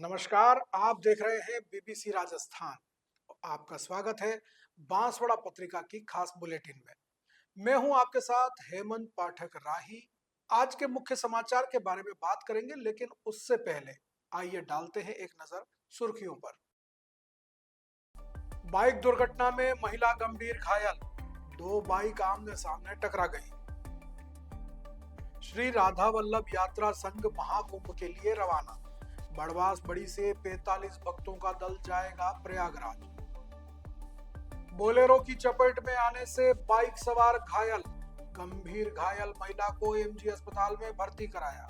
नमस्कार, आप देख रहे हैं बीबीसी राजस्थान। आपका स्वागत है बांसवाड़ा पत्रिका की खास बुलेटिन में। मैं हूं आपके साथ हेमंत पाठक राही। आज के मुख्य समाचार के बारे में बात करेंगे, लेकिन उससे पहले आइए डालते हैं एक नजर सुर्खियों पर। बाइक दुर्घटना में महिला गंभीर घायल, दो बाइक आमने सामने टकरा गई। श्री राधा वल्लभ यात्रा संघ महाकुंभ के लिए रवाना, बड़वास बड़ी से 45 भक्तों का दल जाएगा प्रयागराज। बोलेरो की चपेट में आने से बाइक सवार घायल, गंभीर घायल महिला को एमजी अस्पताल में भर्ती कराया।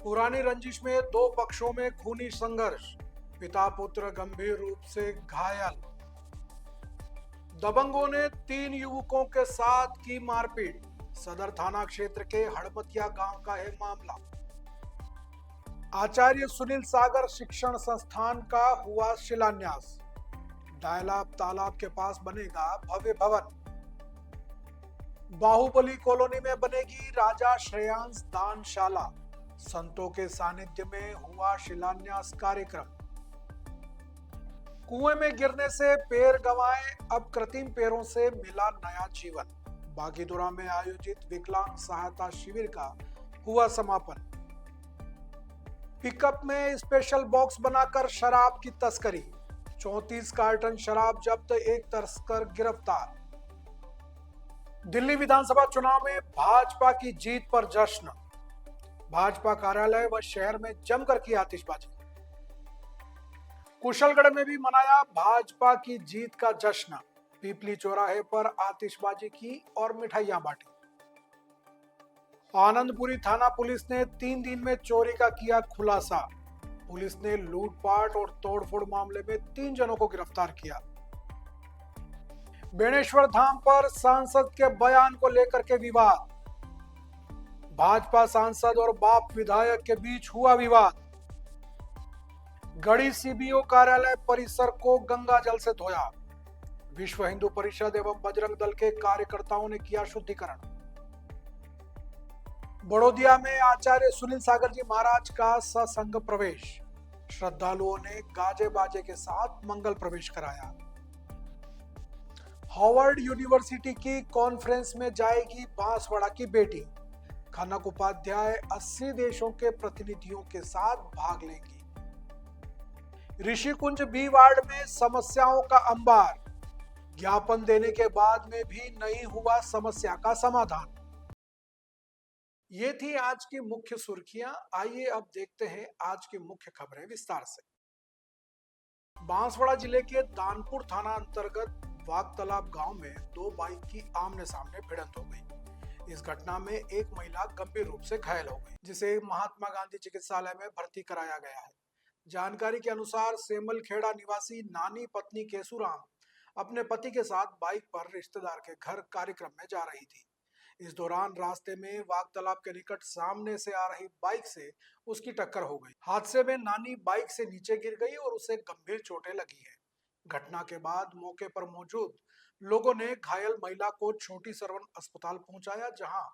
पुरानी रंजिश में दो पक्षों में खूनी संघर्ष, पिता पुत्र गंभीर रूप से घायल। दबंगों ने 3 युवकों के साथ की मारपीट, सदर थाना क्षेत्र के हड़बतिया गांव का है मामला। आचार्य सुनील सागर शिक्षण संस्थान का हुआ शिलान्यास, डायलाब तालाब के पास बनेगा भव्य भवन। बाहुबली कॉलोनी में बनेगी राजा श्रेयांश दानशाला, संतों के सानिध्य में हुआ शिलान्यास कार्यक्रम। कुएं में गिरने से पैर गंवाए, अब कृत्रिम पैरों से मिला नया जीवन। बागीदुरा में आयोजित विकलांग सहायता शिविर का हुआ समापन। पिकअप में स्पेशल बॉक्स बनाकर शराब की तस्करी, 34 कार्टन शराब जब्त, एक तस्कर गिरफ्तार। दिल्ली विधानसभा चुनाव में भाजपा की जीत पर जश्न, भाजपा कार्यालय व शहर में जमकर की आतिशबाजी। कुशलगढ़ में भी मनाया भाजपा की जीत का जश्न, पीपली चौराहे पर आतिशबाजी की और मिठाइयां बांटी। आनंदपुरी थाना पुलिस ने 3 दिन में चोरी का किया खुलासा, पुलिस ने लूटपाट और तोड़फोड़ मामले में 3 जनों को गिरफ्तार किया। बेणेश्वर धाम पर सांसद के बयान को लेकर के विवाद, भाजपा सांसद और बाप विधायक के बीच हुआ विवाद। गढ़ी सीबीओ कार्यालय परिसर को गंगा जल से धोया, विश्व हिंदू परिषद एवं बजरंग दल के कार्यकर्ताओं ने किया शुद्धिकरण। बड़ौदिया में आचार्य सुनील सागर जी महाराज का ससंग प्रवेश, श्रद्धालुओं ने गाजे बाजे के साथ मंगल प्रवेश कराया। हार्वर्ड यूनिवर्सिटी की कॉन्फ्रेंस में जाएगी बांसवाड़ा की बेटी, कनक उपाध्याय 80 देशों के प्रतिनिधियों के साथ भाग लेंगी। ऋषिकुंज बी वार्ड में समस्याओं का अंबार, ज्ञापन देने के बाद में भी नहीं हुआ समस्या का समाधान। ये थी आज की मुख्य सुर्खियां। आइए अब देखते हैं आज की मुख्य खबरें विस्तार से। बांसवाड़ा जिले के दानपुर थाना अंतर्गत वागतालाब गांव में दो बाइक की आमने सामने भिड़ंत हो गई। इस घटना में एक महिला गंभीर रूप से घायल हो गई, जिसे महात्मा गांधी चिकित्सालय में भर्ती कराया गया है। जानकारी के अनुसार सेमल खेड़ा निवासी नानी पत्नी केशुराम अपने पति के साथ बाइक पर रिश्तेदार के घर कार्यक्रम में जा रही थी। इस दौरान रास्ते में वागतालाब के निकट सामने से आ रही बाइक से उसकी टक्कर हो गई। हादसे में नानी बाइक से नीचे गिर गई और उसे गंभीर चोटें लगी है। घटना के बाद मौके पर मौजूद लोगों ने घायल महिला को छोटी सरवन अस्पताल पहुंचाया, जहां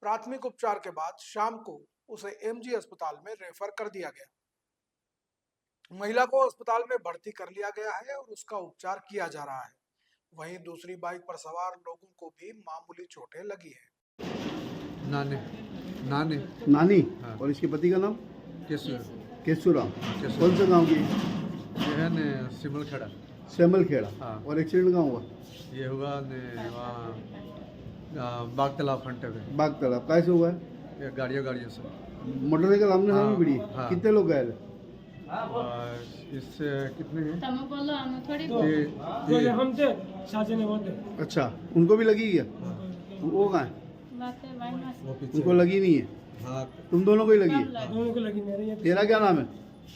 प्राथमिक उपचार के बाद शाम को उसे एमजी अस्पताल में रेफर कर दिया गया। महिला को अस्पताल में भर्ती कर लिया गया है और उसका उपचार किया जा रहा है। वहीं दूसरी बाइक पर सवार लोगों को भी मामूली चोटें लगी है। नानी नानी नानी हाँ। और इसके पति का नाम केसुर केशुराम। केशुराम। कौन से गांव की? ये है ने सिमल खड़ा। सेमल खेड़ा। हाँ। और एक्सीडेंट कहाँ हुआ? ये हुआ ने वहाँ बागतालाब फंटे पे। बाग तालाब कैसे हुआ है? ये गाड़ियों से मोटरसाइकिल आमने सामने हाँ, भिड़ी। हाँ। कितने लोग घायल? और इससे कितने हैं? तम बोलो हम थोड़ी ये हम थे साजे ने बोलते अच्छा, उनको भी लगी क्या? वो कहाँ है? बातें भाई मत वो पीछे उनको लगी नहीं है? हाँ तुम दोनों को ही लगी है? दोनों को लगी मेरे ये तेरा क्या नाम है?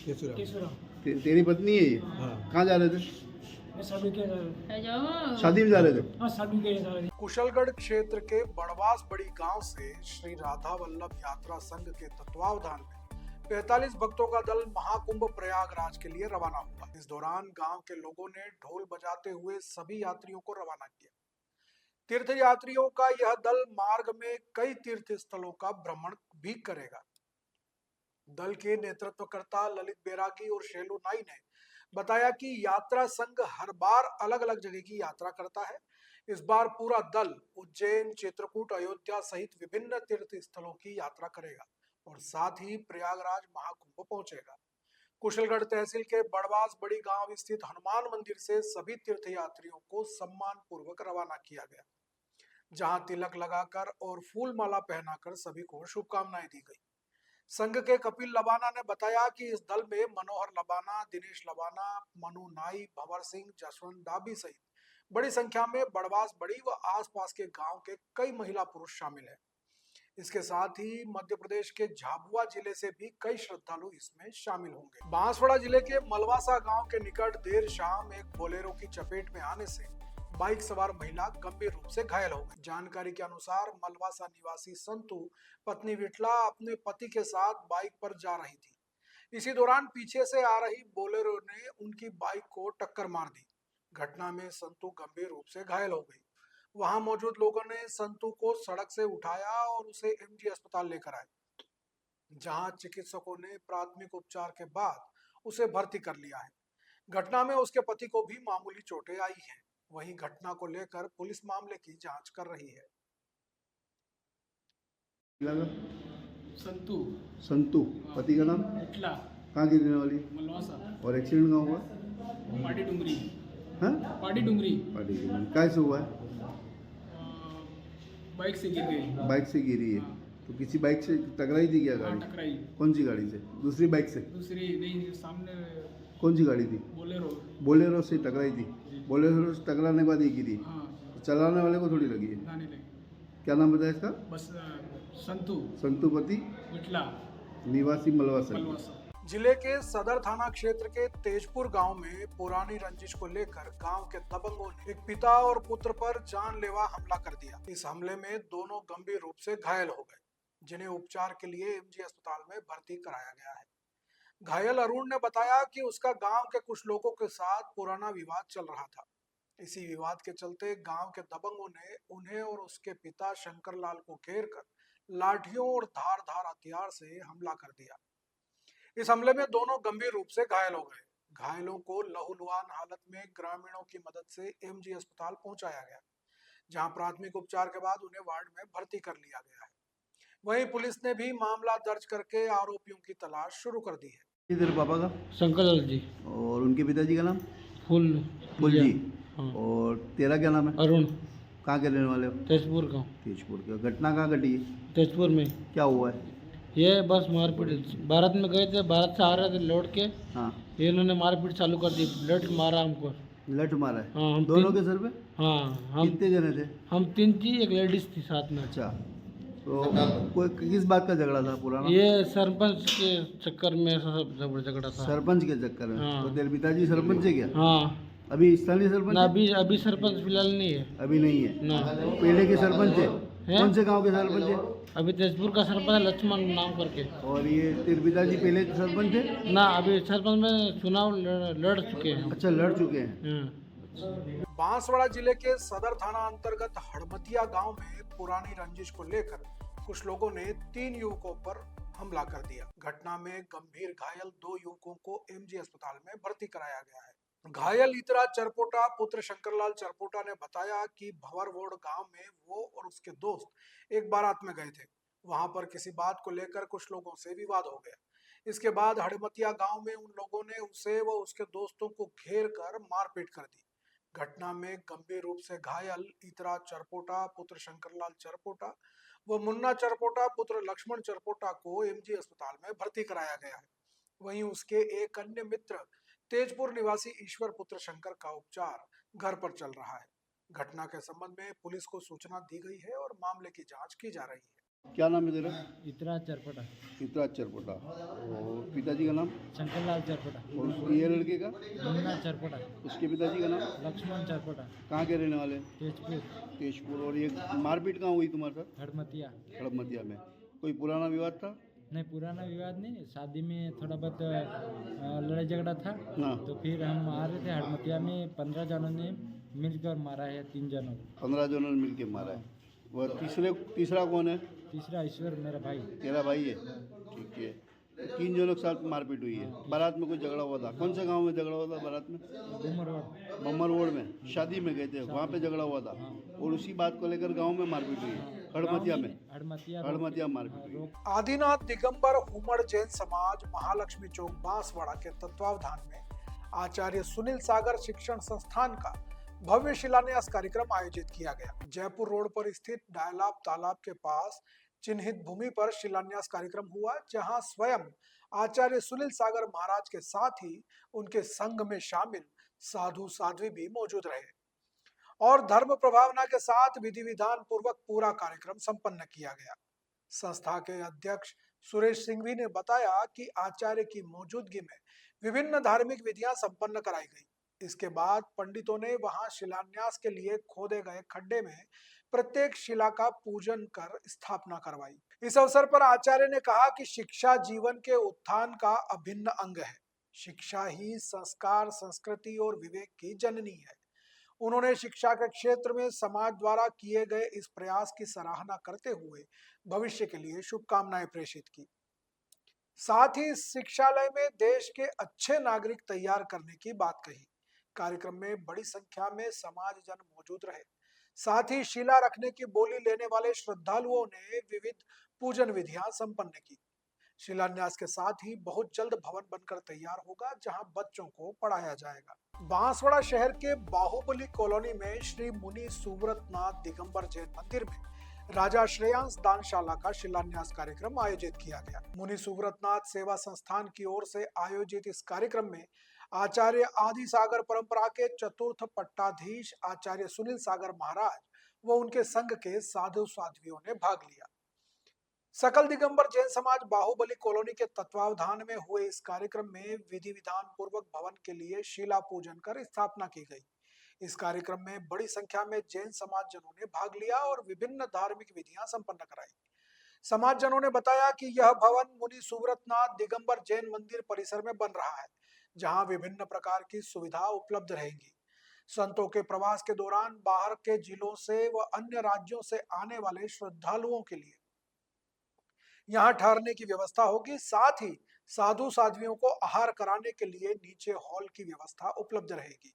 केसुरा केसुरा तेरी पत्नी है ये? हाँ कहाँ जा रहे थे? मैं शादी के जा रहा है जाओ शादी में जा रहे थे? हाँ शादी के जा रहा कुशलगढ़ क्षेत्र के बड़वास बड़ी गांव से श्री राधा वल्लभ यात्रा संघ के तत्वावधान में 45 भक्तों का दल महाकुंभ प्रयागराज के लिए रवाना हुआ। इस दौरान गांव के लोगों ने ढोल बजाते हुए सभी यात्रियों को रवाना किया। तीर्थ यात्रियों का यह दल मार्ग में कई तीर्थ स्थलों का भ्रमण भी करेगा। दल के नेतृत्वकर्ता ललित बैरागी और शेलू नाई ने बताया कि यात्रा संघ हर बार अलग अलग जगह की यात्रा करता है। इस बार पूरा दल उज्जैन, चित्रकूट, अयोध्या सहित विभिन्न तीर्थ स्थलों की यात्रा करेगा और साथ ही प्रयागराज महाकुंभ पहुंचेगा। कुशलगढ़ तहसील के बड़वास बड़ी गांव स्थित हनुमान मंदिर से सभी तीर्थयात्रियों को सम्मान पूर्वक रवाना किया गया, जहां तिलक लगाकर और फूल माला पहनाकर सभी को शुभकामनाएं दी गई। संघ के कपिल लबाना ने बताया कि इस दल में मनोहर लबाना, दिनेश लबाना, मनु नाई, भंवर सिंह, जसवंत डाबी सहित बड़ी संख्या में बड़वास बड़ी व आसपास के गांव के कई महिला पुरुष शामिल हैं। इसके साथ ही मध्य प्रदेश के झाबुआ जिले से भी कई श्रद्धालु इसमें शामिल होंगे। बांसवाड़ा जिले के मलवासा गांव के निकट देर शाम एक बोलेरो की चपेट में आने से बाइक सवार महिला गंभीर रूप से घायल हो गई। जानकारी के अनुसार मलवासा निवासी संतू पत्नी विटला अपने पति के साथ बाइक पर जा रही थी। इसी दौरान पीछे से आ रही बोलेरो ने उनकी बाइक को टक्कर मार दी। घटना में संतू गंभीर रूप से घायल हो गई। वहां मौजूद लोगों ने संतू को सड़क से उठाया और उसे एमजी अस्पताल लेकर आए, जहां चिकित्सकों ने प्राथमिक उपचार के बाद उसे भर्ती कर लिया है। घटना में उसके पति को भी मामूली चोटें आई हैं। वहीं घटना को लेकर पुलिस मामले की जांच कर रही है। लगा संतू संतू, पति का नाम, इटला, कहाँ की रहने वाली, मलवासा, और एक्सीडेंट कहाँ हुआ? पाटी डुंगरी, हाँ, पाटी डुंगरी। पार्टी के कैसे हुआ है? बाइक से गिर गई। बाइक से गिरी है। तो किसी बाइक से टकराई थी क्या हाँ, गाड़ी? टकराई। कौन सी गाड़ी से? दूसरी बाइक से? दूसरी नहीं, सामने कौन सी गाड़ी थी? बोलेरो। बोलेरो से टकराई थी। बोलेरो से टकराने के बाद ये गिरी। हाँ, तो चलाने वाले को थोड़ी लगी है। गाने लगी। क्या नाम बताया इसका? बस संतू संतुपति, इटला, निवासी मलवासा। मलवासा। जिले के सदर थाना क्षेत्र के तेजपुर गांव में पुरानी रंजिश को लेकर गांव के दबंगों ने एक पिता और पुत्र पर जानलेवा हमला कर दिया। इस हमले में दोनों गंभीर रूप से घायल हो गए, जिन्हें उपचार के लिए एमजी अस्पताल में भर्ती कराया गया है। घायल अरुण ने बताया कि उसका गांव के कुछ लोगों के साथ पुराना विवाद चल रहा था। इसी विवाद के चलते गांव के दबंगों ने उन्हें और उसके पिता शंकर लाल को घेर कर लाठियों और धारदार हथियार से हमला कर दिया। इस हमले में दोनों गंभीर रूप से घायल हो गए। घायलों को लहूलुहान हालत में ग्रामीणों की मदद से एमजी अस्पताल पहुंचाया गया, जहां प्राथमिक उपचार के बाद उन्हें वार्ड में भर्ती कर लिया गया है। वहीं पुलिस ने भी मामला दर्ज करके आरोपियों की तलाश शुरू कर दी है। तेरे पापा का? शंकर लाल जी। और उनके पिताजी का नाम? फूल फूल जी। हाँ। और तेरा क्या नाम है? अरुण, कहाँ के रहने वाले हो? तेजपुर गाँव। तेजपुर का। घटना कहाँ घटी है? तेजपुर में। क्या हुआ है? ये बस मारपीट, भारत में गए थे, भारत से आ रहे थे लौट के, हाँ, ये इन्होंने मारपीट चालू कर दी, लट मारा हमको। लठ मारा है? हाँ, हम दोनों तीन- के सर पे? हाँ, हम कितने जने थे? 3 थी, एक लेडीज थी साथ में। अच्छा, तो कोई किस बात का झगड़ा था पुराना? ये सरपंच के चक्कर में सब झगड़ा था। सरपंच के चक्कर में? हाँ। तो तेरे पिताजी सरपंच है क्या? हाँ, अभी स्थानीय सरपंच ना है? अभी सरपंच फिलहाल नहीं है अभी नहीं है। ना। पहले के सरपंच है? कौन से गांव के सरपंच है? अभी तेजपुर का सरपंच है, लक्ष्मण नाम करके। और ये तेरे पिताजी पहले के सरपंच थे? ना, अभी सरपंच में चुनाव लड़ चुके हैं। अच्छा, लड़ चुके हैं। हाँ। बांसवाड़ा जिले के सदर थाना अंतर्गत हड़मतिया गांव में पुरानी रंजिश को लेकर कुछ लोगों ने 3 युवकों पर हमला कर दिया। घटना में गंभीर घायल 2 युवकों को एमजी अस्पताल में भर्ती कराया गया है। घायल इतरा चरपोटा पुत्र शंकरलाल चरपोटा ने बताया कि भंवरवोड़ गांव में वो और उसके दोस्त एक बारात में गए थे। वहां पर किसी बात को लेकर कुछ लोगों से विवाद हो गया। इसके बाद हड़मतिया गांव में उन लोगों ने उसे व उसके दोस्तों को घेर कर मारपीट कर दी। घटना में गंभीर रूप से घायल इतरा चरपोटा पुत्र शंकरलाल चरपोटा व मुन्ना चरपोटा पुत्र लक्ष्मण चरपोटा को एमजी अस्पताल में भर्ती कराया गया है। वहीं उसके एक अन्य मित्र तेजपुर निवासी ईश्वर पुत्र शंकर का उपचार घर पर चल रहा है। घटना के संबंध में पुलिस को सूचना दी गई है और मामले की जांच की जा रही है। क्या नाम है तेरा? इतरा चरपटा, इतरा चरपोटा। और पिताजी का नाम? शंकरलाल चरपटा। और ये लड़के का? मुन्ना चरपटा, उसके पिताजी का नाम? लक्ष्मण चरपटा, कहाँ के रहने वाले? तेजपुर, तेजपुर। और ये मारपीट कहाँ हुई तुम्हारे साथ? हड़मतिया। हड़मतिया में। कोई पुराना विवाद था? नहीं, पुराना विवाद नहीं, शादी में थोड़ा बहुत लड़ाई झगड़ा था। हाँ। तो फिर हम आ रहे थे हड़मतिया में, 15 जनों ने मिलकर मारा है 3 जनों को। 15 जनों ने मिल के मारा है। वह तीसरा कौन है? तीसरा ईश्वर, मेरा भाई। तेरा भाई है? ठीक है। 3 जनों के साथ मारपीट हुई है। बारात में कोई झगड़ा हुआ था। कौन से गांव में झगड़ा हुआ था बारात में? घूमर रोड। बम्मर रोड में शादी में गए थे, वहाँ पे झगड़ा हुआ था और उसी बात को लेकर गांव में मारपीट हुई है। हड़मतिया में हड़मतिया मारपीट हुई है। आदिनाथ दिगंबर हुमड़ जैन समाज महालक्ष्मी चौक बांसवाड़ा के तत्वावधान में आचार्य सुनील सागर शिक्षण संस्थान का भव्य शिलान्यास कार्यक्रम आयोजित किया गया। जयपुर रोड पर स्थित डायलाब तालाब के पास चिन्हित भूमि पर शिलान्यास कार्यक्रम हुआ, जहां स्वयं आचार्य सुनील सागर महाराज के साथ ही उनके संघ में शामिल साधु साध्वी भी मौजूद रहे और धर्म प्रभावना के साथ विधि विधान पूर्वक पूरा कार्यक्रम संपन्न किया गया। संस्था के अध्यक्ष सुरेश सिंघवी ने बताया कि आचार्य की मौजूदगी में विभिन्न धार्मिक विधियां संपन्न कराई गई। इसके बाद पंडितों ने वहां शिलान्यास के लिए खोदे गए खड्डे में प्रत्येक शिला का पूजन कर स्थापना करवाई। इस अवसर पर आचार्य ने कहा कि शिक्षा जीवन के उत्थान का अभिन्न अंग है। शिक्षा ही संस्कार, संस्कृति और विवेक की जननी है। उन्होंने शिक्षा के क्षेत्र में समाज द्वारा किए गए इस प्रयास की सराहना करते हुए भविष्य के लिए शुभकामनाएं प्रेषित की। साथ ही शिक्षालय में देश के अच्छे नागरिक तैयार करने की बात कही। कार्यक्रम में बड़ी संख्या में समाज जन मौजूद रहे। साथ ही शिला रखने की बोली लेने वाले श्रद्धालुओं ने विविध पूजन विधियां संपन्न की। शिलान्यास के साथ ही बहुत जल्द भवन बनकर तैयार होगा, जहां बच्चों को पढ़ाया जाएगा। बांसवाड़ा शहर के बाहुबली कॉलोनी में श्री मुनि सुव्रतनाथ दिगंबर जैन मंदिर में राजा श्रेयांश दानशाला का शिलान्यास कार्यक्रम आयोजित किया गया। मुनि सुव्रतनाथ सेवा संस्थान की ओर से आयोजित इस कार्यक्रम में आचार्य आदि सागर परंपरा के चतुर्थ पट्टाधीश आचार्य सुनील सागर महाराज व उनके संघ के साधु साध्वियों ने भाग लिया। सकल दिगंबर जैन समाज बाहुबली कॉलोनी के तत्वावधान में हुए इस कार्यक्रम में विधि विधान पूर्वक भवन के लिए शिला पूजन कर स्थापना की गई। इस कार्यक्रम में बड़ी संख्या में जैन समाजजनों ने भाग लिया और विभिन्न धार्मिक विधियां संपन्न कराई। समाजजनों ने बताया कि यह भवन मुनि सुव्रतनाथ दिगंबर जैन मंदिर परिसर में बन रहा है, जहां विभिन्न प्रकार की सुविधा उपलब्ध रहेंगी। संतों के प्रवास के दौरान बाहर के जिलों से व अन्य राज्यों से आने वाले श्रद्धालुओं के लिए यहाँ ठहरने की व्यवस्था होगी। साथ ही साधु साध्वियों को आहार कराने के लिए नीचे हॉल की व्यवस्था उपलब्ध रहेगी,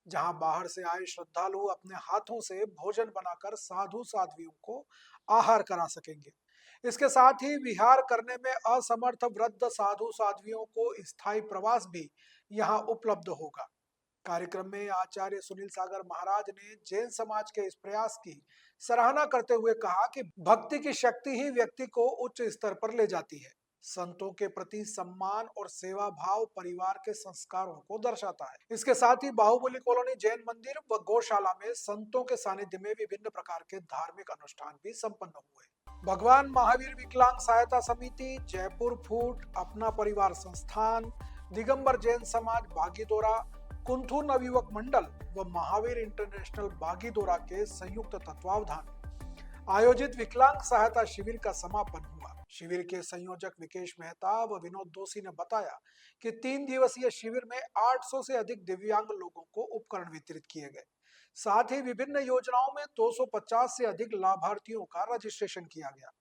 जहां बाहर से आए श्रद्धालु अपने हाथों से भोजन बनाकर साधु साध्वियों को आहार करा सकेंगे। इसके साथ ही विहार करने में असमर्थ वृद्ध साधु साध्वियों को स्थायी प्रवास भी यहाँ उपलब्ध होगा। कार्यक्रम में आचार्य सुनील सागर महाराज ने जैन समाज के इस प्रयास की सराहना करते हुए कहा कि भक्ति की शक्ति ही व्यक्ति को उच्च स्तर पर ले जाती है। संतों के प्रति सम्मान और सेवा भाव परिवार के संस्कारों को दर्शाता है। इसके साथ ही बाहुबली कॉलोनी जैन मंदिर व गौशाला में संतों के सानिध्य में विभिन्न प्रकार के धार्मिक अनुष्ठान भी संपन्न हुए। भगवान महावीर विकलांग सहायता समिति, जयपुर फूट, अपना परिवार संस्थान, दिगंबर जैन समाज बागीदोरा, कुंथू नवयुवक मंडल व महावीर इंटरनेशनल बागीदोरा के संयुक्त तत्वावधान आयोजित विकलांग सहायता शिविर का समापन हुआ। शिविर के संयोजक विकेश मेहता व विनोद दोषी ने बताया कि 3 दिवसीय शिविर में 800 से अधिक दिव्यांग लोगों को उपकरण वितरित किए गए। साथ ही विभिन्न योजनाओं में 250 से अधिक लाभार्थियों का रजिस्ट्रेशन किया गया।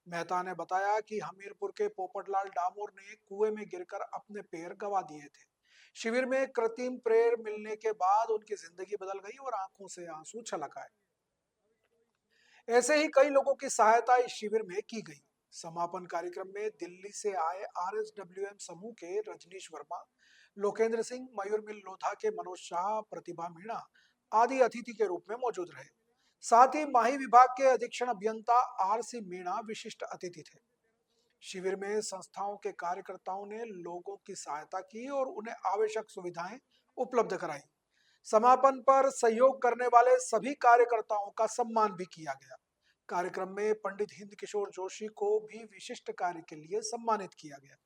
मेहता ने बताया कि हमीरपुर के पोपटलाल डामोर ने कुएं में गिरकर अपने पैर गंवा दिए थे। शिविर में कृत्रिम पैर मिलने के बाद उनकी जिंदगी बदल गई और आंखों से आंसू छलक आए। ऐसे ही कई लोगों की सहायता इस शिविर में की गई। समापन कार्यक्रम में दिल्ली से आए RSWM समूह के रजनीश वर्मा, लोकेंद्र सिंह, मयूर मिल लोधा के मनोज शाह, प्रतिभा मीणा आदि अतिथि के रूप में मौजूद रहे। साथ ही माही विभाग के अधीक्षण अभियंता RC मीणा विशिष्ट अतिथि थे। शिविर में संस्थाओं के कार्यकर्ताओं ने लोगों की सहायता की और उन्हें आवश्यक सुविधाएं उपलब्ध कराई। समापन पर सहयोग करने वाले सभी कार्यकर्ताओं का सम्मान भी किया गया। कार्यक्रम में पंडित हिंद किशोर जोशी को भी विशिष्ट कार्य के लिए सम्मानित किया गया।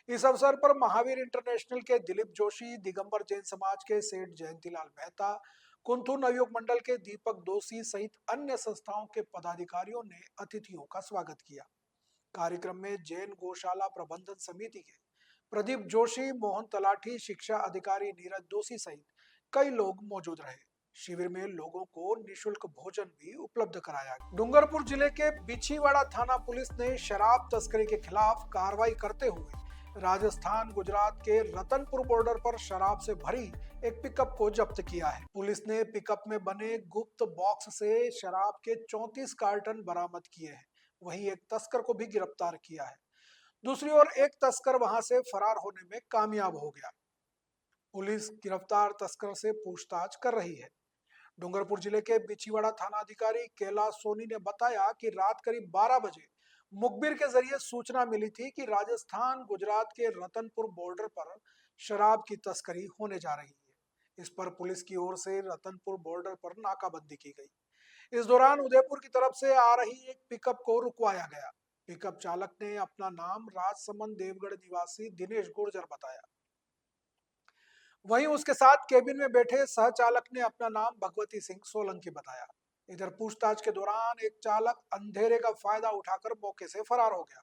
इस अवसर पर महावीर इंटरनेशनल के दिलीप जोशी, दिगंबर जैन समाज के सेठ जयंतीलाल मेहता, कुंथू नवयुवक मंडल के दीपक दोषी सहित अन्य संस्थाओं के पदाधिकारियों ने अतिथियों का स्वागत किया। कार्यक्रम में जैन गौशाला प्रबंधन समिति के प्रदीप जोशी, मोहन तलाठी, शिक्षा अधिकारी नीरज दोषी सहित कई लोग मौजूद रहे। शिविर में लोगों को निशुल्क भोजन भी उपलब्ध कराया गया। डूंगरपुर जिले के बिछीवाड़ा थाना पुलिस ने शराब तस्करी के खिलाफ कार्रवाई करते हुए राजस्थान गुजरात के रतनपुर बॉर्डर पर शराब से भरी एक पिकअप को जब्त किया है। पुलिस ने पिकअप में बने गुप्त बॉक्स से शराब के 34 कार्टन बरामद किए हैं। वहीं एक तस्कर को भी गिरफ्तार किया है। दूसरी ओर एक तस्कर वहां से फरार होने में कामयाब हो गया। पुलिस गिरफ्तार तस्कर से पूछताछ कर रही है। डूंगरपुर जिले के बिछीवाड़ा थाना अधिकारी कैलाश सोनी ने बताया कि रात करीब 12 बजे मुखबिर के जरिए सूचना मिली थी कि राजस्थान गुजरात के रतनपुर बॉर्डर पर शराब की तस्करी होने जा रही है। इस पर पुलिस की ओर से रतनपुर बॉर्डर पर नाकाबंदी की गई। इस दौरान उदयपुर की तरफ से आ रही एक पिकअप को रुकवाया गया। पिकअप चालक ने अपना नाम राजसमंद देवगढ़ निवासी दिनेश गुर्जर बताया। वहीं उसके साथ केबिन में बैठे सह चालक ने अपना नाम भगवती सिंह सोलंकी बताया। इधर पूछताछ के दौरान एक चालक अंधेरे का फायदा उठाकर मौके से फरार हो गया।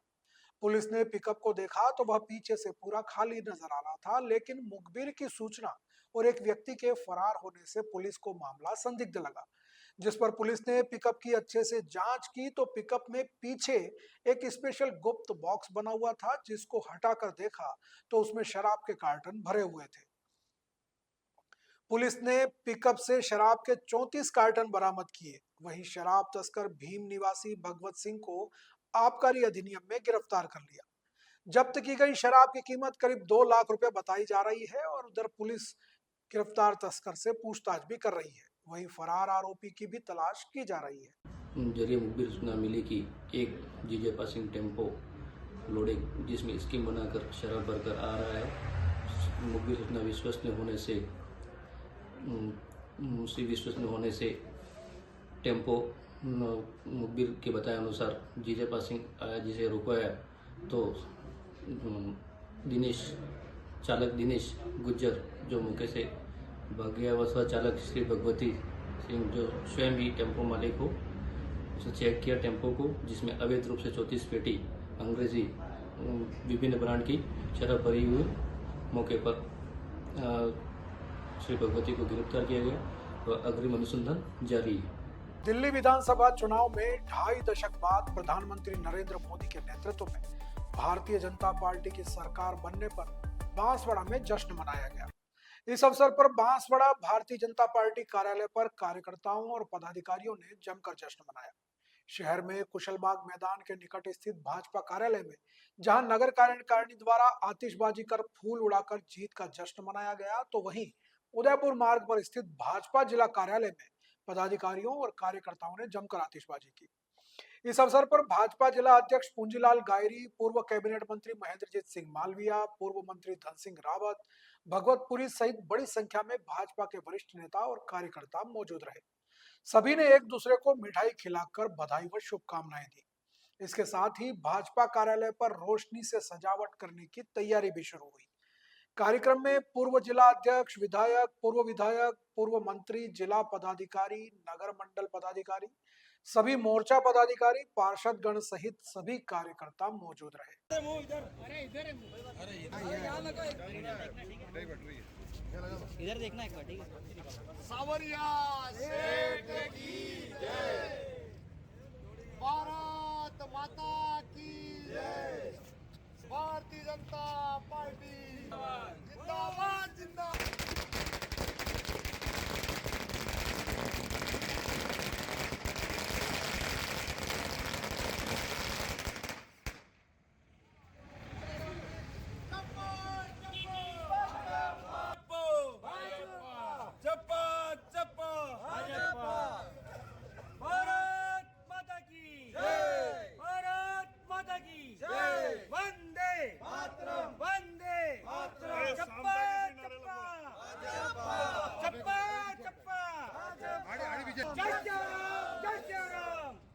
पुलिस ने पिकअप को देखा तो वह पीछे से पूरा खाली नजर आ रहा था, लेकिन मुखबिर की सूचना और एक व्यक्ति के फरार होने से पुलिस को मामला संदिग्ध लगा, जिस पर पुलिस ने पिकअप की अच्छे से जांच की तो पिकअप में पीछे एक स्पेशल गुप्त बॉक्स बना हुआ था, जिसको हटाकर देखा तो उसमें शराब के कार्टन भरे हुए थे। पुलिस ने पिकअप से शराब के 34 कार्टन बरामद किए। वहीं शराब तस्कर भीम निवासी भगवत सिंह को आबकारी अधिनियम में गिरफ्तार कर लिया। जब्त की गई शराब की कीमत करीब 2 लाख रुपए बताई जा रही है और उधर पुलिस गिरफ्तार तस्कर से पूछताछ भी कर रही है। वहीं फरार आरोपी की भी तलाश की जा रही है। जरिए मुखबिर सूचना मिली कि एक जीजे पासिंग टेम्पो लोडिंग जिसमें स्कीम बनाकर शराब भरकर आ रहा है। मुखबिर सूचना विश्वसनीय होने से टेम्पो मुखबिर के बताए अनुसार जीजे पासिंग आया, जिसे रुकवाया तो चालक दिनेश गुज्जर जो मौके से भाग गया, वह चालक श्री भगवती सिंह जो स्वयं ही टेम्पो मालिक हो, उसे चेक किया टेम्पो को, जिसमें अवैध रूप से 34 पेटी अंग्रेजी विभिन्न ब्रांड की शराब भरी हुई। मौके पर श्री भगवती को गिरफ्तार किया गया और अग्रिम अनुसंधान जारी है। दिल्ली विधानसभा चुनाव में 2.5 दशक बाद प्रधानमंत्री नरेंद्र मोदी के नेतृत्व में भारतीय जनता पार्टी की सरकार बनने पर बांसवाड़ा में जश्न मनाया गया। इस अवसर पर बांसवाड़ा भारतीय जनता पार्टी कार्यालय पर कार्यकर्ताओं और पदाधिकारियों ने जमकर जश्न मनाया। शहर में कुशलबाग मैदान के निकट स्थित भाजपा कार्यालय में जहां नगर कार्यकारिणी द्वारा आतिशबाजी कर फूल उड़ाकर जीत का जश्न मनाया गया, तो वहीं उदयपुर मार्ग पर स्थित भाजपा जिला कार्यालय में पदाधिकारियों और कार्यकर्ताओं ने जमकर आतिशबाजी की। इस अवसर पर भाजपा जिला अध्यक्ष पूंजीलाल गायरी, पूर्व कैबिनेट मंत्री महेंद्रजीत सिंह मालविया, पूर्व मंत्री धन सिंह रावत, भगवतपुरी सहित बड़ी संख्या में भाजपा के वरिष्ठ नेता और कार्यकर्ता मौजूद रहे। सभी ने एक दूसरे को मिठाई खिलाकर बधाई व शुभकामनाएं दी। इसके साथ ही भाजपा कार्यालय पर रोशनी से सजावट करने की तैयारी भी शुरू हुई। कार्यक्रम में पूर्व जिला अध्यक्ष, विधायक, पूर्व विधायक, पूर्व मंत्री, जिला पदाधिकारी, नगर मंडल पदाधिकारी, सभी मोर्चा पदाधिकारी, पार्षद गण सहित सभी कार्यकर्ता मौजूद रहे। इधर देखना एक बार, ठीक है। सावरिया सेठ की जय, भारत माता की जय, भारतीय जनता पार्टी जिंदाबाद जिंदाबाद।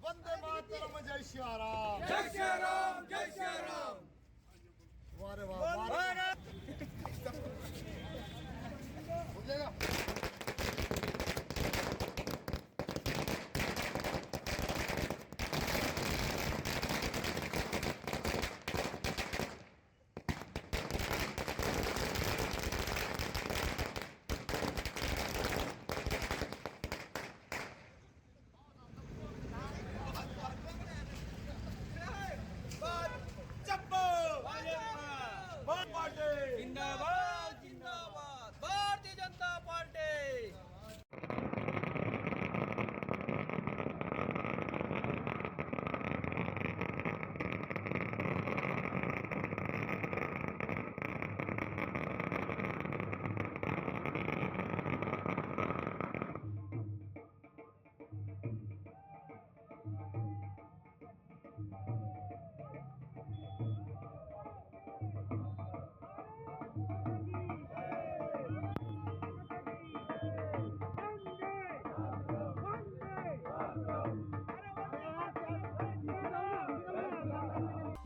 वंदे मातरम, जय श्री राम, जय श्री राम, जय श्री राम। वारे वाह, हो जाएगा।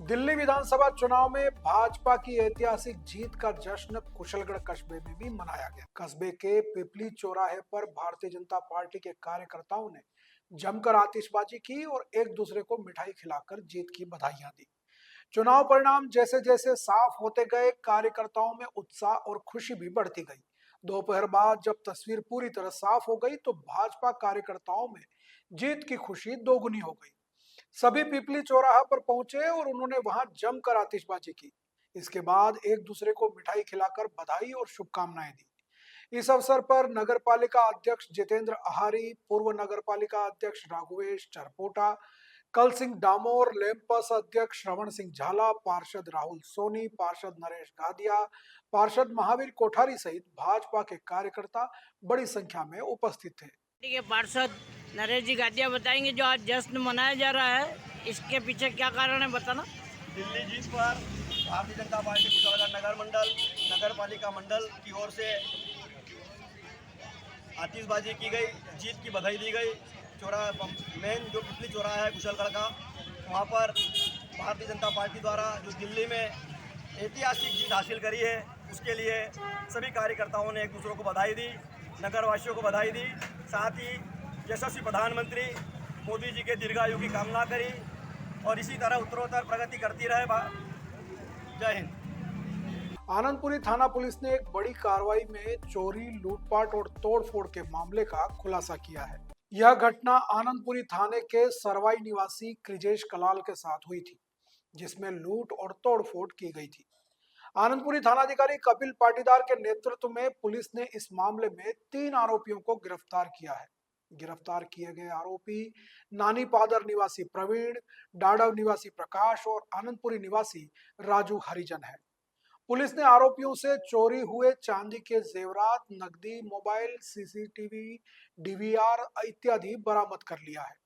दिल्ली विधानसभा चुनाव में भाजपा की ऐतिहासिक जीत का जश्न कुशलगढ़ कस्बे में भी मनाया गया। कस्बे के पिपली चौराहे पर भारतीय जनता पार्टी के कार्यकर्ताओं ने जमकर आतिशबाजी की और एक दूसरे को मिठाई खिलाकर जीत की बधाइयां दी। चुनाव परिणाम जैसे जैसे साफ होते गए, कार्यकर्ताओं में उत्साह और खुशी भी बढ़ती गई। दोपहर बाद जब तस्वीर पूरी तरह साफ हो गई तो भाजपा कार्यकर्ताओं में जीत की खुशी दोगुनी हो गई। सभी पिपली चौराहा पर पहुंचे और उन्होंने वहां जमकर आतिशबाजी की। इसके बाद एक दूसरे को मिठाई खिलाकर बधाई और शुभकामनाएं दी। इस अवसर पर नगर पालिका अध्यक्ष जितेंद्र आहारी, पूर्व नगर पालिका अध्यक्ष राघवेश चरपोटा, कल सिंह डामोर, लेम्पस अध्यक्ष श्रवण सिंह झाला, पार्षद राहुल सोनी, पार्षद नरेश गादिया, पार्षद महावीर कोठारी सहित भाजपा के कार्यकर्ता बड़ी संख्या में उपस्थित थे। के पार्षद नरेश जी गादिया बताएंगे जो आज जश्न मनाया जा रहा है, इसके पीछे क्या कारण है बताना। दिल्ली जीत पर भारतीय जनता पार्टी कुशलगढ़ नगर मंडल, नगर पालिका मंडल की ओर से आतिशबाजी की गई, जीत की बधाई दी गई। चौराहा मेन जो पिपली चौराहा है कुशलगढ़ का, वहाँ पर भारतीय जनता पार्टी द्वारा जो दिल्ली में ऐतिहासिक जीत हासिल करी है, उसके लिए सभी कार्यकर्ताओं ने एक दूसरों को बधाई दी, नगरवासियों को बधाई दी। साथ ही यशस्वी प्रधानमंत्री मोदी जी के दीर्घायु की कामना करी और इसी तरह उत्तरोत्तर प्रगति करती रहे। जय हिंद। आनंदपुरी थाना पुलिस ने एक बड़ी कार्रवाई में चोरी, लूटपाट और तोड़फोड़ के मामले का खुलासा किया है। यह घटना आनंदपुरी थाने के सरवाई निवासी कृजेश कलाल के साथ हुई थी, जिसमें लूट और तोड़फोड़ की गई थी। आनंदपुरी थानाधिकारी कपिल पाटीदार के नेतृत्व में पुलिस ने इस मामले में 3 आरोपियों को गिरफ्तार किया है। गिरफ्तार किए गए आरोपी नानी पादर निवासी प्रवीण, डाडव निवासी प्रकाश और आनंदपुरी निवासी राजू हरिजन है। पुलिस ने आरोपियों से चोरी हुए चांदी के जेवरात, नकदी, मोबाइल, सीसीटीवी, डीवीआर इत्यादि बरामद कर लिया है।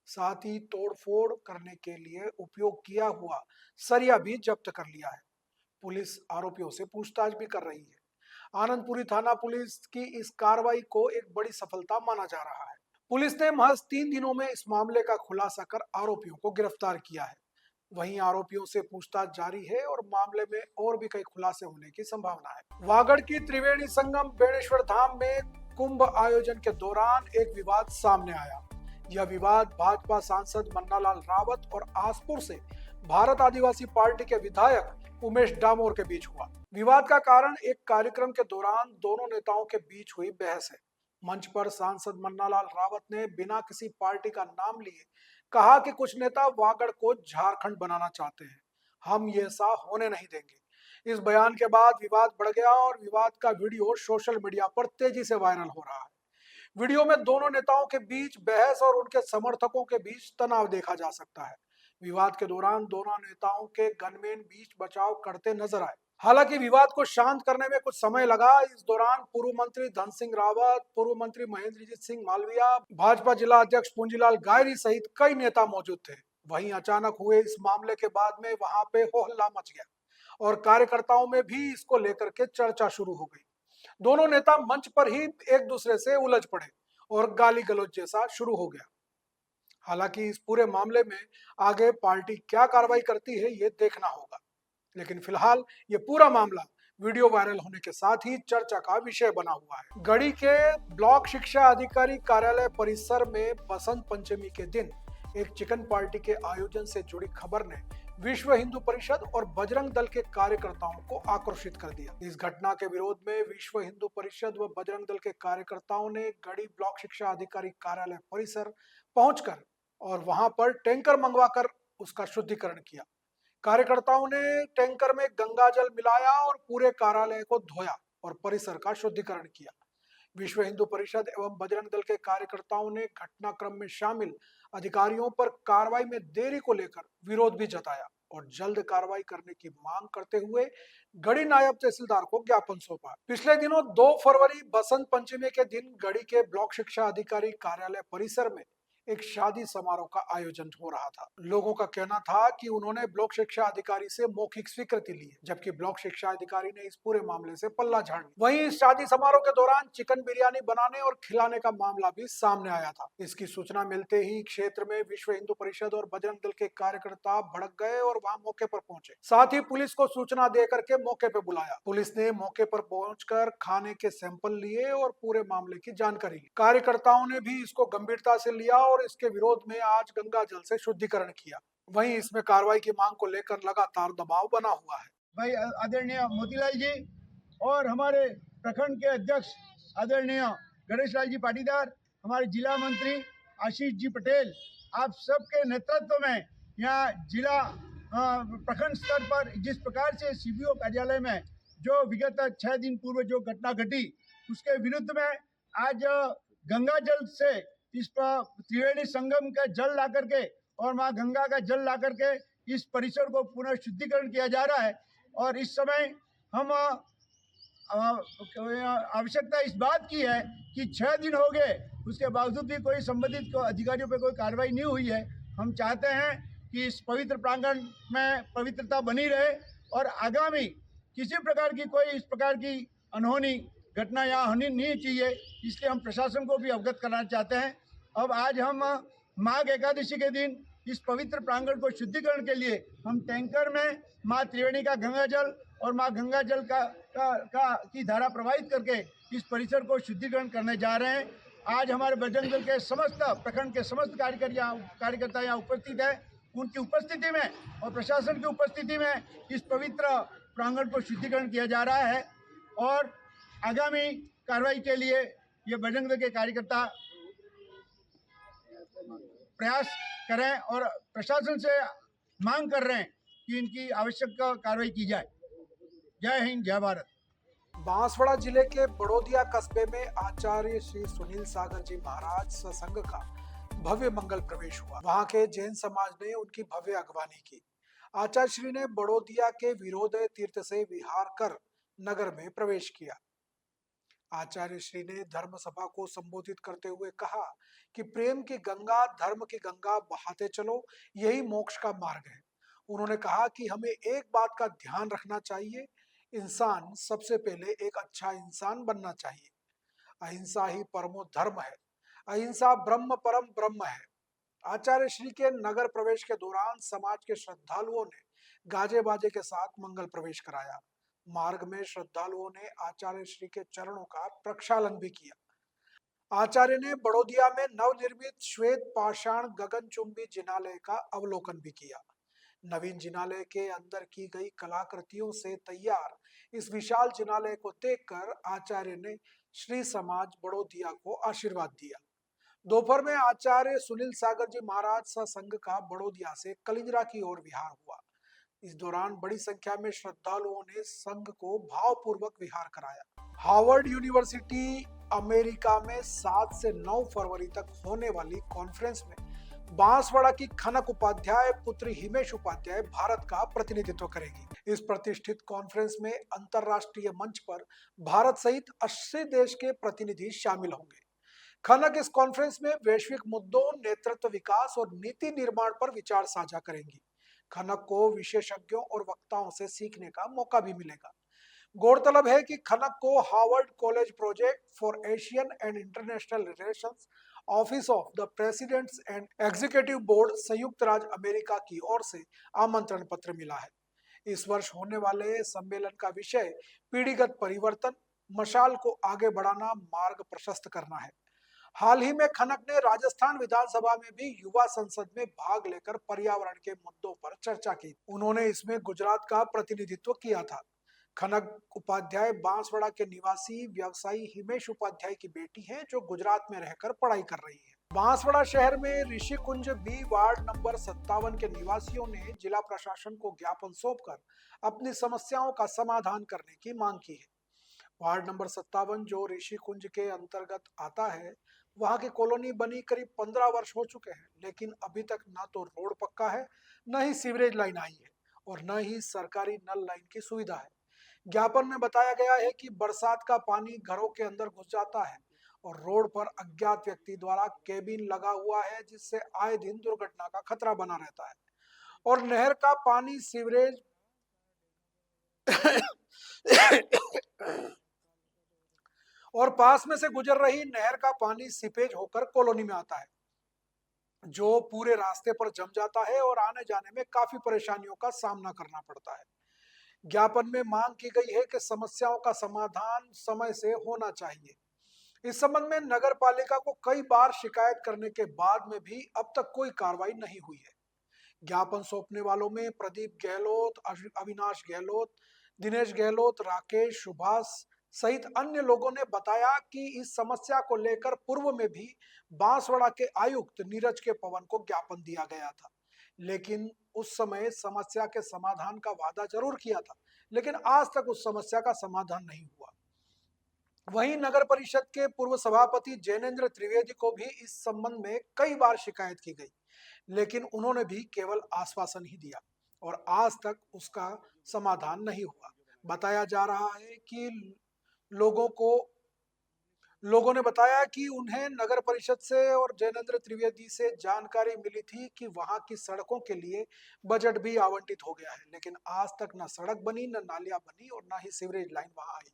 साथ ही तोड़फोड़ करने के लिए उपयोग किया हुआ सरिया भी जब्त कर लिया है। पुलिस आरोपियों से पूछताछ भी कर रही है। आनंदपुरी थाना पुलिस की इस कार्रवाई को एक बड़ी सफलता माना जा रहा है। पुलिस ने महज 3 दिनों में इस मामले का खुलासा कर आरोपियों को गिरफ्तार किया है। वहीं आरोपियों से पूछताछ जारी है और मामले में और भी कई खुलासे होने की संभावना है। वागड़ की त्रिवेणी संगम बेणेश्वर धाम में कुंभ आयोजन के दौरान एक विवाद सामने आया। यह विवाद भाजपा सांसद मन्नालाल रावत और आसपुर से भारत आदिवासी पार्टी के विधायक उमेश डामोर के बीच हुआ। विवाद का कारण एक कार्यक्रम के दौरान दोनों नेताओं के बीच हुई बहस है। मंच पर सांसद मन्नालाल रावत ने बिना किसी पार्टी का नाम लिए कहा कि कुछ नेता वागड़ को झारखंड बनाना चाहते हैं, हम ये ऐसा होने नहीं देंगे। इस बयान के बाद विवाद बढ़ गया और विवाद का वीडियो सोशल मीडिया पर तेजी से वायरल हो रहा है। वीडियो में दोनों नेताओं के बीच बहस और उनके समर्थकों के बीच तनाव देखा जा सकता है। विवाद के दौरान दोनों नेताओं के गनमैन बीच बचाव करते नजर आए। हालांकि विवाद को शांत करने में कुछ समय लगा। इस दौरान पूर्व मंत्री धन सिंह रावत, पूर्व मंत्री महेंद्रजीत सिंह मालविया, भाजपा जिला अध्यक्ष पूंजीलाल गायरी सहित कई नेता मौजूद थे। वहीं अचानक हुए इस मामले के बाद में वहां पे हो हल्ला मच गया और कार्यकर्ताओं में भी इसको लेकर के चर्चा शुरू हो गई। दोनों नेता मंच पर ही एक दूसरे से उलझ पड़े और गाली गलौज जैसा शुरू हो गया। हालांकि इस पूरे मामले में आगे पार्टी क्या कार्रवाई करती है ये देखना होगा, लेकिन फिलहाल ये पूरा मामला वीडियो वायरल होने के साथ ही चर्चा का विषय बना हुआ है। गढ़ी के ब्लॉक शिक्षा अधिकारी कार्यालय परिसर में बसंत पंचमी के दिन एक चिकन पार्टी के आयोजन से जुड़ी खबर ने विश्व हिंदू परिषद और बजरंग दल के कार्यकर्ताओं को आक्रोशित कर दिया। इस घटना के विरोध में विश्व हिंदू परिषद व बजरंग दल के कार्यकर्ताओं ने गढ़ी ब्लॉक शिक्षा अधिकारी कार्यालय परिसर पहुंचकर और वहां पर टैंकर मंगवाकर उसका शुद्धिकरण किया। कार्यकर्ताओं ने टैंकर में गंगा जल मिलाया और पूरे कार्यालय को धोया और परिसर का शुद्धिकरण किया। विश्व हिंदू परिषद एवं बजरंग दल के कार्यकर्ताओं ने घटनाक्रम में शामिल अधिकारियों पर कार्रवाई में देरी को लेकर विरोध भी जताया और जल्द कार्रवाई करने की मांग करते हुए गढ़ी नायब तहसीलदार को ज्ञापन सौंपा। पिछले दिनों 2 फरवरी बसंत पंचमी के दिन गढ़ी के ब्लॉक शिक्षा अधिकारी कार्यालय परिसर में एक शादी समारोह का आयोजन हो रहा था। लोगों का कहना था कि उन्होंने ब्लॉक शिक्षा अधिकारी से मौखिक स्वीकृति ली, जबकि ब्लॉक शिक्षा अधिकारी ने इस पूरे मामले से पल्ला झाड़ लिया। वहीं इस शादी समारोह के दौरान चिकन बिरयानी बनाने और खिलाने का मामला भी सामने आया था। इसकी सूचना मिलते ही क्षेत्र में विश्व हिंदू परिषद और बजरंग दल के कार्यकर्ता भड़क गए और वहां मौके पर पहुंचे। साथ ही पुलिस को सूचना दे करके मौके पर बुलाया। पुलिस ने मौके पर पहुंचकर खाने के सैंपल लिए और पूरे मामले की जानकारी ली। कार्यकर्ताओं ने भी इसको गंभीरता से लिया और इसके विरोध में आज गंगा जल से शुद्धिकरण किया। वहीं इसमें कार्रवाई की मांग को लेकर लगातार दबाव बना हुआ है। भाई आदरणीय मोतीलाल जी और हमारे प्रखंड के अध्यक्ष आदरणीय गणेश लाल जी पाटीदार, हमारे जिला मंत्री आशीष जी पटेल, आप सबके नेतृत्व में यहाँ जिला प्रखंड स्तर पर जिस प्रकार से सीबीओ कार्यालय में जो विगत 6 दिन पूर्व जो घटना घटी, उसके विरुद्ध में आज गंगा जल से इस पर त्रिवेणी संगम का जल ला करके और माँ गंगा का जल ला करके इस परिसर को पुनः शुद्धिकरण किया जा रहा है। और इस समय हम आवश्यकता इस बात की है कि 6 दिन हो गए, उसके बावजूद भी कोई संबंधित अधिकारियों पर कोई कार्रवाई नहीं हुई है। हम चाहते हैं कि इस पवित्र प्रांगण में पवित्रता बनी रहे और आगामी किसी प्रकार की कोई इस प्रकार की अनहोनी घटना यहाँ होनी नहीं चाहिए, इसलिए हम प्रशासन को भी अवगत कराना चाहते हैं। अब आज हम माघ एकादशी के दिन इस पवित्र प्रांगण को शुद्धिकरण के लिए हम टैंकर में माँ त्रिवेणी का गंगा जल और माँ गंगा जल की धारा प्रवाहित करके इस परिसर को शुद्धिकरण करने जा रहे हैं। आज हमारे बजरंग दल के समस्त प्रखंड के समस्त कार्यकर्ता यहाँ उपस्थित है। उनकी उपस्थिति में और प्रशासन की उपस्थिति में इस पवित्र प्रांगण को शुद्धिकरण किया जा रहा है और आगामी कार्रवाई के लिए ये बजरंग दल के कार्यकर्ता प्रयास करें और प्रशासन से मांग कर रहे हैं कि इनकी आवश्यक कार्रवाई की जाए। जय हिंद, जय भारत। बांसवाड़ा जिले के बड़ोदिया कस्बे में आचार्य श्री सुनील सागर जी महाराज सत्संग का भव्य मंगल प्रवेश हुआ। वहां के जैन समाज ने उनकी भव्य अगवानी की। आचार्य श्री ने बड़ोदिया के विरोधय तीर्थ से विहार कर नगर में प्रवेश किया। आचार्य श्री ने धर्म सभा को संबोधित करते हुए कहा कि प्रेम की गंगा, धर्म की गंगा बहाते चलो, यही मोक्ष का मार्ग है। उन्होंने कहा कि हमें एक बात का ध्यान रखना चाहिए, इंसान सबसे पहले एक अच्छा इंसान बनना चाहिए। अहिंसा ही परमो धर्म है, अहिंसा ब्रह्म परम ब्रह्म है। आचार्य श्री के नगर प्रवेश के दौरान समाज के श्रद्धालुओं ने गाजे बाजे के साथ मंगल प्रवेश कराया। मार्ग में श्रद्धालुओं ने आचार्य श्री के चरणों का प्रक्षालन भी किया। आचार्य ने बड़ोदिया में नवनिर्मित श्वेत पाषाण गगनचुंबी जिनालय का अवलोकन भी किया। नवीन जिनालय के अंदर की गई कलाकृतियों से तैयार इस विशाल जिनालय को देखकर आचार्य ने श्री समाज बड़ोदिया को आशीर्वाद दिया। दोपहर में आचार्य सुनील सागर जी महाराज सत्संग का बड़ोदिया से कलिंजरा की ओर विहार हुआ। इस दौरान बड़ी संख्या में श्रद्धालुओं ने संघ को भावपूर्वक विहार कराया। हार्वर्ड यूनिवर्सिटी अमेरिका में 7 से 9 फरवरी तक होने वाली कॉन्फ्रेंस में बांसवाड़ा की खनक उपाध्याय पुत्री हिमेश उपाध्याय भारत का प्रतिनिधित्व करेगी। इस प्रतिष्ठित कॉन्फ्रेंस में अंतरराष्ट्रीय मंच पर भारत सहित 80 देश के प्रतिनिधि शामिल होंगे। खनक इस कॉन्फ्रेंस में वैश्विक मुद्दों, नेतृत्व विकास और नीति निर्माण पर विचार साझा करेंगी। खनक को विशेषज्ञों और वक्ताओं से सीखने का मौका भी मिलेगा। गौरतलब है कि खनक को Harvard college project for Asian and international relations, office of the presidents and executive board, संयुक्त राज्य अमेरिका की ओर से आमंत्रण पत्र मिला है। इस वर्ष होने वाले सम्मेलन का विषय पीढ़ीगत परिवर्तन, मशाल को आगे बढ़ाना, मार्ग प्रशस्त करना है। हाल ही में खनक ने राजस्थान विधानसभा में भी युवा संसद में भाग लेकर पर्यावरण के मुद्दों पर चर्चा की। उन्होंने इसमें गुजरात का प्रतिनिधित्व किया था। खनक उपाध्याय बांसवाड़ा के निवासी व्यवसायी हिमेश उपाध्याय की बेटी हैं, जो गुजरात में रहकर पढ़ाई कर रही है। बांसवाड़ा शहर में ऋषिकुंज बी वार्ड नंबर 57 के निवासियों ने जिला प्रशासन को ज्ञापन सौंपकर अपनी समस्याओं का समाधान करने की मांग की है। वार्ड नंबर 57 जो ऋषिकुंज के अंतर्गत आता है, वहां की कॉलोनी बनी करीब 15 वर्ष हो चुके हैं, लेकिन अभी तक न तो रोड पक्का है, न ही सीवरेज लाइन आई है और न ही सरकारी नल लाइन की सुविधा है। ज्ञापन में बताया गया है कि बरसात का पानी घरों के अंदर घुस जाता है और रोड पर अज्ञात व्यक्ति द्वारा केबिन लगा हुआ है, जिससे आए दिन दुर्घटना का खतरा बना रहता है। और नहर का पानी सीवरेज और पास में से गुजर रही नहर का पानी सीपेज होकर कॉलोनी में आता है, जो पूरे रास्ते पर जम जाता है और आने जाने में काफी परेशानियों का सामना करना पड़ता है। ज्ञापन में मांग की गई है कि समस्याओं का समाधान समय से होना चाहिए। इस संबंध में नगर पालिका को कई बार शिकायत करने के बाद में भी अब तक कोई कार्रवाई नहीं हुई है। ज्ञापन सौंपने वालों में प्रदीप गहलोत, अविनाश गहलोत, दिनेश गहलोत, राकेश, सुभाष सहित अन्य लोगों ने बताया कि इस समस्या को लेकर पूर्व में भी बांसवाड़ा के आयुक्त नीरज के पवन को ज्ञापन दिया गया था, लेकिन उस समय समस्या के समाधान का वादा जरूर किया था, लेकिन आज तक उस समस्या का समाधान नहीं हुआ। वहीं नगर परिषद के पूर्व सभापति जैनेन्द्र त्रिवेदी को भी इस संबंध में कई बार शिकायत की गई, लेकिन उन्होंने भी केवल आश्वासन ही दिया और आज तक उसका समाधान नहीं हुआ। बताया जा रहा है कि लोगों ने बताया कि उन्हें नगर परिषद से और जैनेन्द्र त्रिवेदी से जानकारी मिली थी कि वहां की सड़कों के लिए बजट भी आवंटित हो गया है, लेकिन आज तक न सड़क बनी, न नालियां बनी और न ही सीवरेज लाइन वहां आई,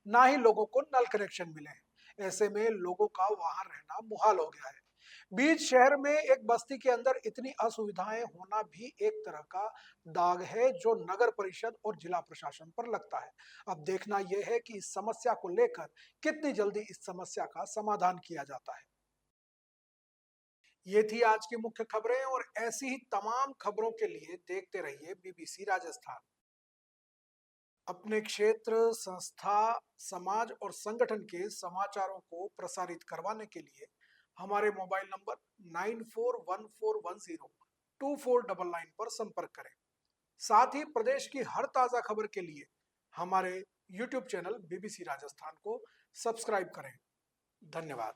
ना ही लोगों को नल कनेक्शन मिले हैं। ऐसे में लोगों का वहां रहना मुहाल हो गया है। बीच शहर में एक बस्ती के अंदर इतनी असुविधाएं होना भी एक तरह का दाग है, जो नगर परिषद और जिला प्रशासन पर लगता है। अब देखना यह है कि इस समस्या को लेकर कितनी जल्दी इस समस्या का समाधान किया जाता है। ये थी आज की मुख्य खबरें, और ऐसी ही तमाम खबरों के लिए देखते रहिए बीबीसी राजस्थान। अपने क्षेत्र, संस्था, समाज और संगठन के समाचारों को प्रसारित करवाने के लिए हमारे मोबाइल नंबर 9414102499 पर संपर्क करें। साथ ही प्रदेश की हर ताजा खबर के लिए हमारे YouTube चैनल बीबीसी राजस्थान को सब्सक्राइब करें। धन्यवाद।